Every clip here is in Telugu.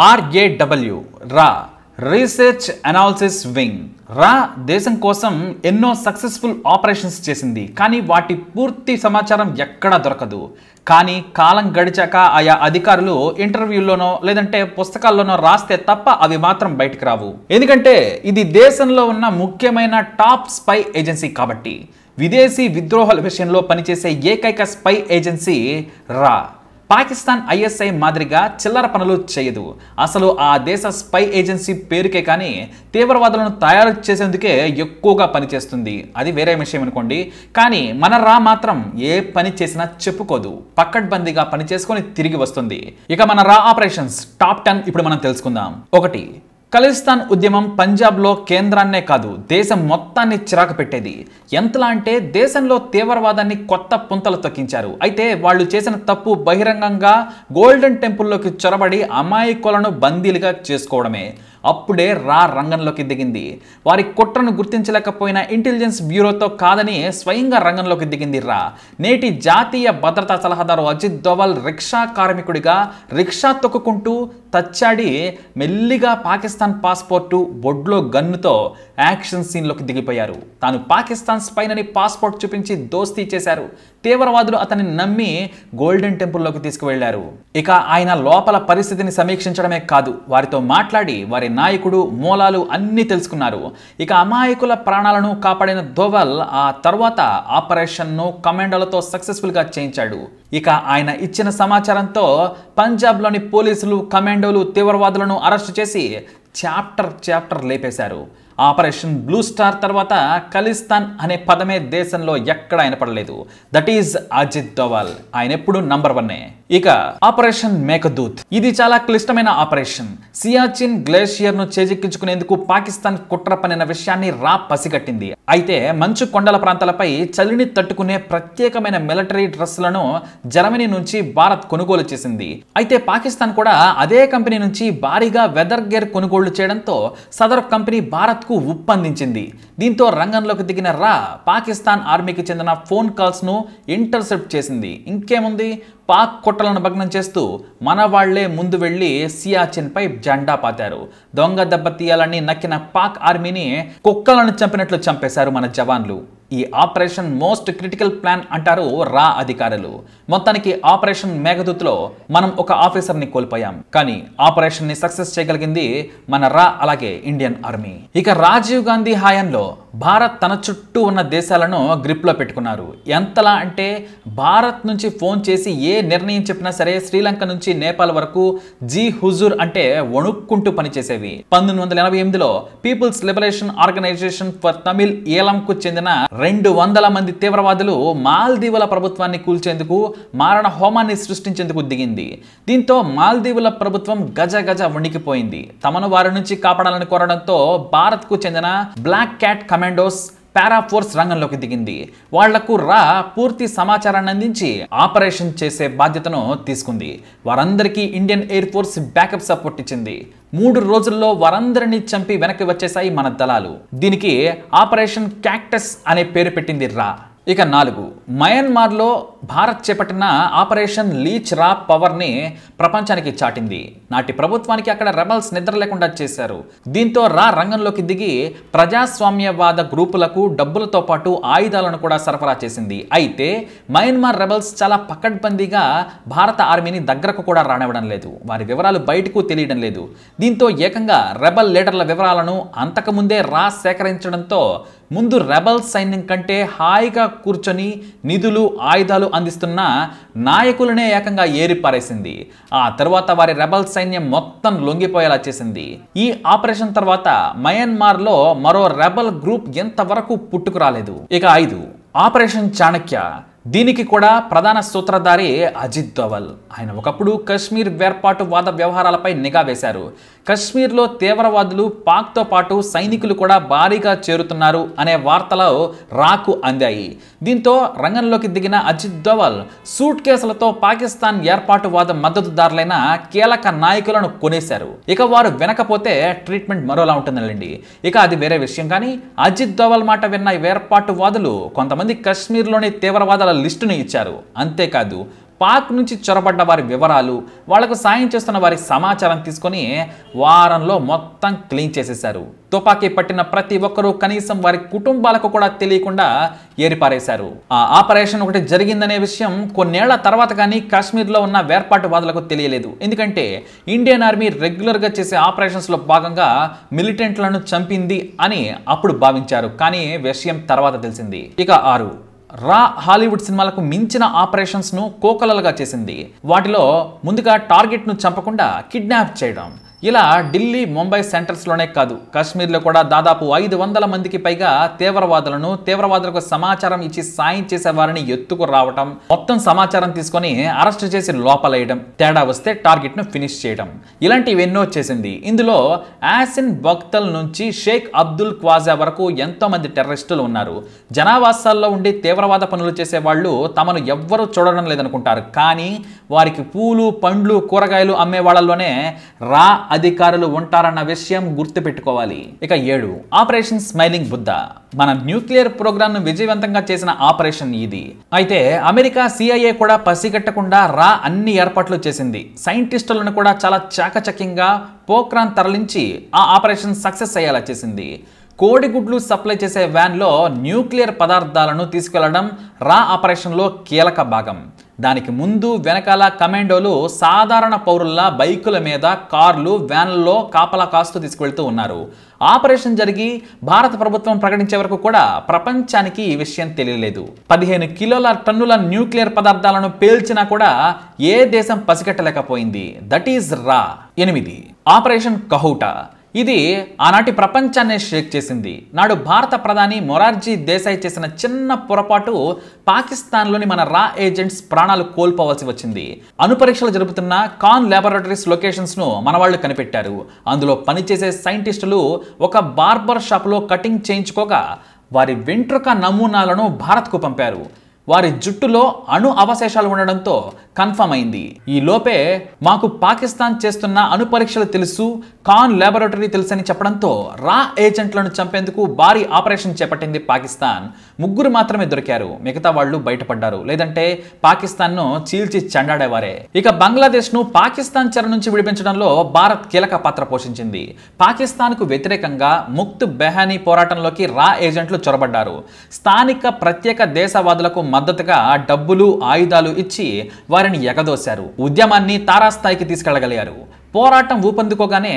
RAW రా రీసెర్చ్ అనాలిసిస్ వింగ్. రా దేశం కోసం ఎన్నో సక్సెస్ఫుల్ ఆపరేషన్స్ చేసింది, కానీ వాటి పూర్తి సమాచారం ఎక్కడా దొరకదు. కానీ కాలం గడిచాక ఆయా అధికారులు ఇంటర్వ్యూల్లోనో లేదంటే పుస్తకాల్లోనో రాస్తే తప్ప అవి మాత్రం బయటకు రావు. ఎందుకంటే ఇది దేశంలో ఉన్న ముఖ్యమైన టాప్ స్పై ఏజెన్సీ కాబట్టి. విదేశీ విద్రోహాల విషయంలో పనిచేసే ఏకైక స్పై ఏజెన్సీ రా. పాకిస్తాన్ ISI మాదిరిగా చిల్లర పనులు చేయదు. అసలు ఆ దేశ స్పై ఏజెన్సీ పేరుకే కానీ తీవ్రవాదులను తయారు చేసేందుకే ఎక్కువగా పనిచేస్తుంది. అది వేరే విషయం అనుకోండి. కానీ మన రా మాత్రం ఏ పని చేసినా చెప్పుకోదు, పక్కడ్బందీగా పని చేసుకొని తిరిగి వస్తుంది. ఇక మన రా ఆపరేషన్స్ టాప్ 10 ఇప్పుడు మనం తెలుసుకుందాం. 1. ఖలిస్తాన్ ఉద్యమం పంజాబ్లో కేంద్రాన్నే కాదు దేశం మొత్తాన్ని చిరాకు పెట్టేది. ఎంతలా అంటే దేశంలో తీవ్రవాదాన్ని కొత్త పుంతలు తొక్కించారు. అయితే వాళ్ళు చేసిన తప్పు బహిరంగంగా గోల్డెన్ టెంపుల్లోకి చొరబడి అమాయకులను బందీలుగా చేసుకోవడమే. అప్పుడే రా రంగంలోకి దిగింది. వారి కుట్రను గుర్తించలేకపోయిన ఇంటెలిజెన్స్ బ్యూరోతో కాదని స్వయంగా రంగంలోకి దిగింది రా. నేటి జాతీయ భద్రతా సలహాదారు అజిత్ దోవల్ రిక్షా కార్మికుడిగా రిక్షా తొక్కుకుంటూ తచ్చాడి మెల్లిగా పాకిస్తాన్ పాస్పోర్టు బొడ్లో గన్నుతో యాక్షన్ సీన్లోకి దిగిపోయారు. తాను పాకిస్తాన్ స్పైనని పాస్పోర్ట్ చూపించి దోస్తీ చేశారు. తీవ్రవాదులు అతన్ని నమ్మి గోల్డెన్ టెంపుల్లోకి తీసుకువెళ్లారు. ఇక ఆయన లోపల పరిస్థితిని సమీక్షించడమే కాదు, వారితో మాట్లాడి వారి నాయకుడు మూలాలు అన్నీ తెలుసుకున్నారు. ఇక అమాయకుల ప్రాణాలను కాపాడిన దోవల్ ఆ తర్వాత ఆపరేషన్ను కమాండోలతో సక్సెస్ఫుల్గా చేయించాడు. ఇక ఆయన ఇచ్చిన సమాచారంతో పంజాబ్లోని పోలీసులు కమాండోలు తీవ్రవాదులను అరెస్టు చేసి చాప్టర్ లేపేశారు. ఆపరేషన్ బ్లూ స్టార్ తర్వాత ఖలిస్తాన్ అనే పదమే దేశంలో ఎక్కడ వినపడలేదు. That is Ajit Doval. ఆయన ఎప్పుడు నంబర్ 1. ఇక ఆపరేషన్ మేఘదూత్. ఇది చాలా క్లిష్టమైన ఆపరేషన్. సియాచిన్ గ్లేషియర్ ను చేజిక్కించుకునేందుకు పాకిస్తాన్ కుట్ర పనిన విషయాన్ని రా పసిగట్టింది. అయితే మంచు కొండల ప్రాంతాలపై చలిని తట్టుకునే ప్రత్యేకమైన మిలిటరీ డ్రెస్సులను జర్మనీ నుంచి భారత్ కొనుగోలు చేసింది. అయితే పాకిస్తాన్ కూడా అదే కంపెనీ నుంచి భారీగా వెదర్ గేర్ కొనుగోళ్లు చేయడంతో సదరు కంపెనీ భారత్ ఉప్పందించింది. దీంతో రంగంలోకి దిగిన రా పాకిస్తాన్ ఆర్మీకి చెందిన ఫోన్ కాల్స్ ను ఇంటర్సెప్ట్ చేసింది. ఇంకేముంది, పాక్ కుట్రలను భగ్నం చేస్తూ మన వాళ్లే ముందు వెళ్లి సియాచిన్ పై జెండా పాతారు. దొంగ దెబ్బతీయాలని నక్కిన పాక్ ఆర్మీని కుక్కలను చంపినట్లు చంపేశారు మన జవాన్లు. ఈ ఆపరేషన్ మోస్ట్ క్రిటికల్ ప్లాన్ అంటారు రా అధికారులు. మొత్తానికి ఆపరేషన్ మేఘదూత్లో మనం ఒక ఆఫీసర్ని కోల్పోయాం, కానీ ఆపరేషన్ ని సక్సెస్ చేయగలిగింది మన రా అలాగే ఇండియన్ ఆర్మీ. ఇక రాజీవ్ గాంధీ హయాంలో భారత్ తన చుట్టూ ఉన్న దేశాలను గ్రిప్లో పెట్టుకున్నారు. ఎంతలా అంటే భారత్ నుంచి ఫోన్ చేసి ఏ నిర్ణయం చెప్పినా సరే శ్రీలంక నుంచి నేపాల్ వరకు జీ హుజూర్ అంటే వణుక్కుంటూ పనిచేసేవి. 1988లో people's liberation organisation for Tamil ఏలంకు చెందిన 200 మంది తీవ్రవాదులు మాల్దీవుల ప్రభుత్వాన్ని కూల్చేందుకు మారణ హోమాన్ని సృష్టించేందుకు దిగింది. దీంతో మాల్దీవుల ప్రభుత్వం గజ వణికిపోయింది. తమను వారి నుంచి కాపాడాలని కోరడంతో భారత్ కు చెందిన బ్లాక్ క్యాట్ కమాండోస్ పారాఫోర్స్ రంగంలోకి దిగింది. వాళ్లకు రా పూర్తి సమాచారాన్ని అందించి ఆపరేషన్ చేసే బాధ్యతను తీసుకుంది. వారందరికీ Indian air force backup support ఇచ్చింది. 3 రోజుల్లో వారందరినీ చంపి వెనక్కి వచ్చేసాయి మన దళాలు. దీనికి ఆపరేషన్ క్యాక్టస్ అనే పేరు పెట్టింది రా. ఇక 4. మయన్మార్లో భారత్ చేపట్టిన ఆపరేషన్ లీచ్ రా పవర్ని ప్రపంచానికి చాటింది. నాటి ప్రభుత్వానికి అక్కడ రెబల్స్ నిద్ర లేకుండా చేశారు. దీంతో రా రంగంలోకి దిగి ప్రజాస్వామ్యవాద గ్రూపులకు డబ్బులతో పాటు ఆయుధాలను కూడా సరఫరా చేసింది. అయితే మయన్మార్ రెబల్స్ చాలా పకడ్బందీగా భారత ఆర్మీని దగ్గరకు కూడా రానివ్వడం లేదు. వారి వివరాలు బయటకు తెలియడం లేదు. దీంతో ఏకంగా రెబల్ లీడర్ల వివరాలను అంతకుముందే రా సేకరించడంతో ముందు రెబల్ సైన్యం కంటే హాయిగా కూర్చొని నిధులు ఆయుధాలు అందిస్తున్న నాయకులనే ఏకంగా ఏరిపారేసింది. ఆ తర్వాత వారి రెబల్ సైన్యం మొత్తం లొంగిపోయేలా చేసింది. ఈ ఆపరేషన్ తర్వాత మయన్మార్లో మరో రెబల్ గ్రూప్ ఎంతవరకు పుట్టుకురాలేదు. ఇక 5. ఆపరేషన్ చాణక్య. దీనికి కూడా ప్రధాన సూత్రధారి అజిత్ దోవల్. ఆయన ఒకప్పుడు కశ్మీర్ వేర్పాటు వాద వ్యవహారాలపై నిఘా వేశారు. కశ్మీర్లో తీవ్రవాదులు పాక్తో పాటు సైనికులు కూడా భారీగా చేరుతున్నారు అనే వార్తలు రాకు అందాయి. దీంతో రంగంలోకి దిగిన అజిత్ దోవల్ సూట్ కేసులతో పాకిస్తాన్ ఏర్పాటువాద మద్దతుదారులైన కీలక నాయకులను కొనేశారు. ఇక వారు వినకపోతే ట్రీట్మెంట్ మరోలా ఉంటుందండి. ఇక అది వేరే విషయం. కానీ అజిత్ దోవల్ మాట విన్న ఏర్పాటువాదులు కొంతమంది కశ్మీర్లోని తీవ్రవాదుల లిస్టును ఇచ్చారు. అంతేకాదు పాక్ నుంచి చొరబడ్డ వారి వివరాలు, వాళ్లకు సాయం చేస్తున్న వారి సమాచారం తీసుకొని వారంలో మొత్తం క్లీన్ చేసేశారు. తుపాకీ పట్టిన ప్రతి ఒక్కరూ కనీసం వారి కుటుంబాలకు కూడా తెలియకుండా ఏరిపారేశారు. ఆ ఆపరేషన్ ఒకటి జరిగిందనే విషయం కొన్నేళ్ల తర్వాత కానీ కాశ్మీర్లో ఉన్న వేర్పాటువాదులకు తెలియలేదు. ఎందుకంటే ఇండియన్ ఆర్మీ రెగ్యులర్గా చేసే ఆపరేషన్స్లో భాగంగా మిలిటెంట్లను చంపింది అని అప్పుడు భావించారు. కానీ విషయం తర్వాత తెలిసింది. ఇక 6 రా హాలీవుడ్ సినిమాలకు మించిన ఆపరేషన్స్ ను కోకలలుగా చేసింది. వాటిలో ముందుగా టార్గెట్ ను చంపకుండా కిడ్నాప్ చేయడం. ఇలా ఢిల్లీ, ముంబై సెంటర్స్లోనే కాదు, కాశ్మీర్లో కూడా దాదాపు 500 మందికి పైగా తీవ్రవాదులకు సమాచారం ఇచ్చి సాయం చేసే వారిని ఎత్తుకు రావటం, మొత్తం సమాచారం తీసుకొని అరెస్ట్ చేసి లోపలేయడం, తేడా వస్తే టార్గెట్ ను ఫినిష్ చేయడం, ఇలాంటివి ఎన్నో చేసింది. ఇందులో యాసిన్ బక్తల్ నుంచి షేక్ అబ్దుల్ క్వాజా వరకు ఎంతో మంది టెర్రరిస్టులు ఉన్నారు. జనావాసాల్లో ఉండి తీవ్రవాద పనులు చేసే వాళ్ళు తమను ఎవ్వరూ చూడడం లేదనుకుంటారు. కానీ వారికి పూలు, పండ్లు, కూరగాయలు అమ్మే వాళ్ళలోనే రా అధికారులు ఉంటారన్న విషయం గుర్తుపెట్టుకోవాలి. ఇక 7 ఆపరేషన్ స్మైలింగ్ బుద్ధ. మన న్యూక్లియర్ ప్రోగ్రామ్ ను విజయవంతంగా చేసిన ఆపరేషన్ ఇది. అయితే అమెరికా CIA కూడా పసిగట్టకుండా రా అన్ని ఏర్పాట్లు చేసింది. సైంటిస్టులను కూడా చాలా చాకచక్యంగా పోఖ్రాన్ తరలించి ఆ ఆపరేషన్ సక్సెస్ అయ్యేలా చేసింది. కోడిగుడ్లు సప్లై చేసే వ్యాన్లో న్యూక్లియర్ పదార్థాలను తీసుకెళ్లడం రా ఆపరేషన్లో కీలక భాగం. దానికి ముందు వెనకాల కమాండోలు సాధారణ పౌరుల్లా బైకుల మీద, కార్లు, వ్యాన్లలో కాపలా కాస్తూ తీసుకువెళ్తూ ఉన్నారు. ఆపరేషన్ జరిగి భారత ప్రభుత్వం ప్రకటించే వరకు కూడా ప్రపంచానికి ఈ విషయం తెలియలేదు. 15 టన్నుల న్యూక్లియర్ పదార్థాలను పేల్చినా కూడా ఏ దేశం పసిగట్టలేకపోయింది. దట్ ఈజ్ రా. 8 ఆపరేషన్ కహూటా. ఇది ఆనాటి ప్రపంచాన్ని షేక్ చేసింది. నాడు భారత ప్రధాని మొరార్జీ దేశాయ్ చేసిన చిన్న పొరపాటు పాకిస్తాన్లోని మన రా ఏజెంట్స్ ప్రాణాలు కోల్పోవలసి వచ్చింది. అణుపరీక్షలు జరుపుతున్న కాన్ ల్యాబొరేటరీస్ లొకేషన్స్ను మన వాళ్ళు కనిపెట్టారు. అందులో పనిచేసే సైంటిస్టులు ఒక బార్బర్ షాప్లో కటింగ్ చేయించుకోగా వారి వెంట్రుక నమూనాలను భారత్కు పంపారు. వారి జుట్టులో అణు అవశేషాలు ఉండడంతో కన్ఫర్మ్ అయింది. ఈ లోపే మాకు పాకిస్తాన్ చేస్తున్న అణు పరీక్షలు తెలుసు, కాన్ ల్యాబొరేటరీ తెలుసని చెప్పడంతో రా ఏజెంట్లను చంపేందుకు భారీ ఆపరేషన్ చేపట్టింది పాకిస్తాన్. 3 మాత్రమే దొరికారు, మిగతా వాళ్ళు బయటపడ్డారు. లేదంటే పాకిస్తాన్ను చీల్చి చెండాడేవారే. ఇక బంగ్లాదేశ్ను పాకిస్తాన్ చెర నుంచి విడిపించడంలో భారత్ కీలక పాత్ర పోషించింది. పాకిస్తాన్కు వ్యతిరేకంగా ముక్త్ బెహానీ పోరాటంలోకి రా ఏజెంట్లు చొరబడ్డారు. స్థానిక ప్రత్యేక దేశవాదులకు మద్దతుగా డబ్బులు, ఆయుధాలు ఇచ్చి వారిని ఎగదోశారు. ఉద్యమాన్ని తారాస్థాయికి తీసుకెళ్లగలిగారు. పోరాటం ఊపందుకోగానే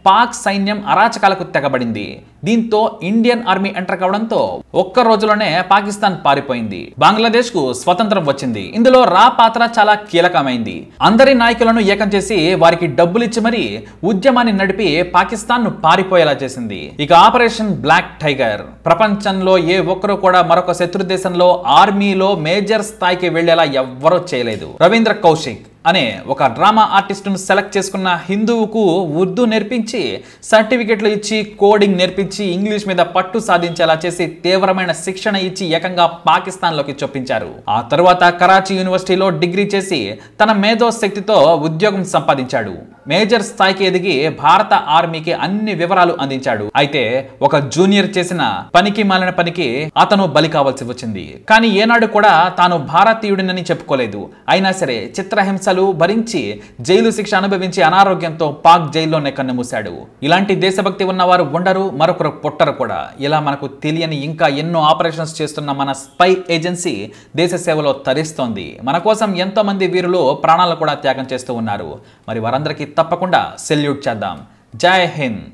పాక్ సైన్యం అరాచకాలకు తెగబడింది. దీంతో ఇండియన్ ఆర్మీ ఎంటర్ కావడంతో ఒక్క రోజులోనే పాకిస్తాన్ పారిపోయింది. బంగ్లాదేశ్ కు స్వతంత్రం వచ్చింది. ఇందులో రా పాత్ర చాలా కీలకమైంది. అందరి నాయకులను ఏకం చేసి వారికి డబ్బులిచ్చి మరీ ఉద్యమాన్ని నడిపి పాకిస్తాన్ ను పారిపోయేలా చేసింది. ఇక ఆపరేషన్ బ్లాక్ టైగర్. ప్రపంచంలో ఏ ఒక్కరు కూడా మరొక శత్రు దేశంలో ఆర్మీలో మేజర్ స్థాయికి వెళ్లేలా ఎవ్వరూ చేయలేదు. రవీంద్ర కౌశిక్ అనే ఒక డ్రామా ఆర్టిస్టును సెలెక్ట్ చేసుకున్న హిందువుకు ఉర్దూ నేర్పించి, సర్టిఫికెట్లు ఇచ్చి, కోడింగ్ నేర్పించి, ఇంగ్లీష్ మీద పట్టు సాధించేలా చేసి తీవ్రమైన శిక్షణ ఇచ్చి ఏకంగా పాకిస్తాన్లోకి చొప్పించారు. ఆ తరువాత కరాచీ యూనివర్సిటీలో డిగ్రీ చేసి తన మేధో శక్తితో ఉద్యోగం సంపాదించాడు. మేజర్ స్థాయికి ఎదిగి భారత ఆర్మీకి అన్ని వివరాలు అందించాడు. అయితే ఒక జూనియర్ చేసిన పనికి మాలిన పనికి అతను బలి కావాల్సి వచ్చింది. కానీ ఏనాడు కూడా తాను భారతీయుడినని చెప్పుకోలేదు. అయినా సరే చిత్రహింసలు భరించి జైలు శిక్ష అనుభవించి అనారోగ్యంతో పాక్ జైల్లోనే కన్నుమూశాడు. ఇలాంటి దేశభక్తి ఉన్నవారు ఉండరు, మరొకరు పుట్టరు కూడా. ఇలా మనకు తెలియని ఇంకా ఎన్నో ఆపరేషన్స్ చేస్తున్న మన స్పై ఏజెన్సీ దేశ సేవలో తరిస్తోంది. మన కోసం ఎంతో మంది వీరులు ప్రాణాలు కూడా త్యాగం చేస్తూ ఉన్నారు. మరి వారందరికీ తప్పకుండా సెల్యూట్ చేద్దాం. జై హింద్.